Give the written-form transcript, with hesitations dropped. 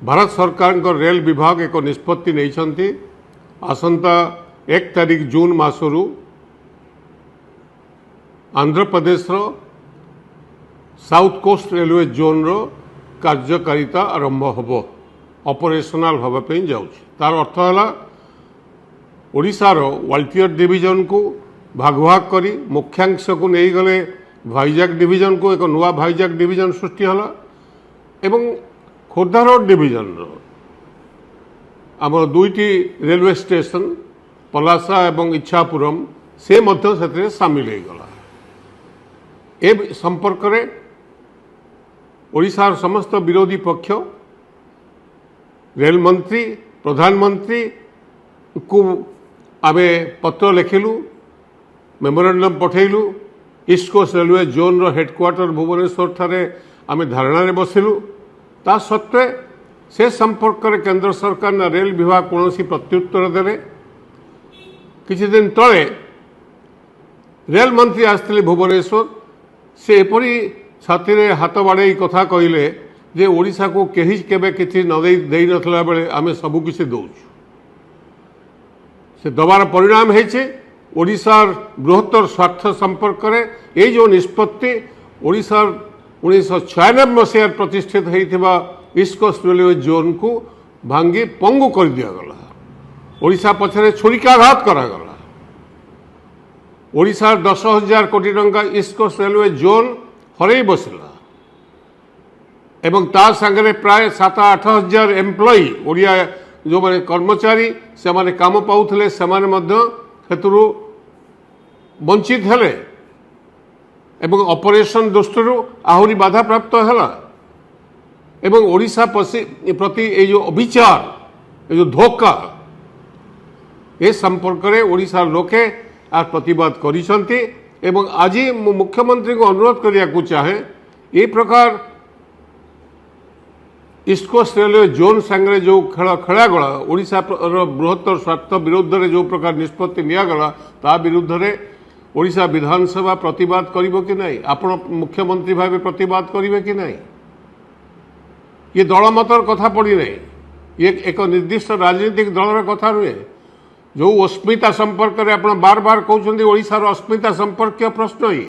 भारत सरकार रेल विभाग एक निष्पत्ति नहीं आसंता 1 तारिख जून मासरू Andhra Pradesh south coast railway zone रो कार्यकारिता आरंभ होबो ऑपरेशनल होबा जाउछि। तार अर्थ है ओडिशार वाल्टियर डिविजन को भाग भाग करी मुख्यांश को नहीं गले भाईजाग डिविजन को एक नुआ भाईजाग डिविजन सृष्टि हला एवं खोर्धा रोड डिविजन आम दुईटी रेलवे स्टेशन पलासा एवं इच्छापुरम से मध्य से सामिल हो गला। ए संपर्क में ओडिशार समस्त विरोधी पक्ष रेल मंत्री प्रधानमंत्री को आमे पत्र लिखिलु मेमोरांडम पठेलु। ईस्ट कोस्ट रेलवे जोन रो हेडक्वार्टर भुवनेश्वर ठारे आमे धारणा रे बसिलु। ता सत्वे से संपर्क में केंद्र सरकार ना रेल विभाग कौन प्रत्युत्तर देले। किछि दिन तले रेल मंत्री आसते भुवनेश्वर से एपरी छाती रे हाथ बाड़े कथा कहले जे ओडिशा को केही केबे किछि न देई नथला बेले आमे सबु किछि दउछु। से दबार परिणाम हेचे ओडिशार बृहत्तर स्वार्थ संपर्क में ये जो निष्पत्ति ओडिशार 1996 मसीह प्रतिष्ठित होता ईस्ट कोस्ट रेलवे जोन को भांगी पंगु कर दिगला। ओडिशा पछरे छुरिकाघात करागला। ओडिशार 10,000 कोटी टंका ईस्ट कोस्ट रेलवे जोन हरई बसला एवं तार संगे प्राय 7-8 हजार एम्प्लॉई ओडिया जो माने कर्मचारी से माने काम पाउथले से माने मध्य हेतुरु वंचित हेले एवं ऑपरेशन दृष्टि आहरी बाधा प्राप्त है एवं ओडिशा प्रति ये जो अभिचार ये जो धोखा ए संपर्क में ओडिशा लोके आ प्रतिवाद करिसंती एवं आज मुख्यमंत्री को अनुरोध करिया चाहे ये प्रकार ईस्ट कोस्ट रेलवे जोन सांगे जो खेल खेलागला ओडिशा बृहत्तर स्वार्थ विरुद्ध रे जो प्रकार निष्पत्ति नियागला ता विरुद्ध रे ओडिशा विधानसभा प्रतिवाद करिवो कि नहीं? आपण मुख्यमंत्री भाव प्रतिवाद करिवे कि नहीं? ये दलमतर कथा पड़ी नहीं। ये एक निर्दिष्ट राजनीतिक दलर कथा नुहे जो अस्मिता संपर्क में आप बार बार कहते ओडिशार अस्मिता संपर्क प्रश्न ही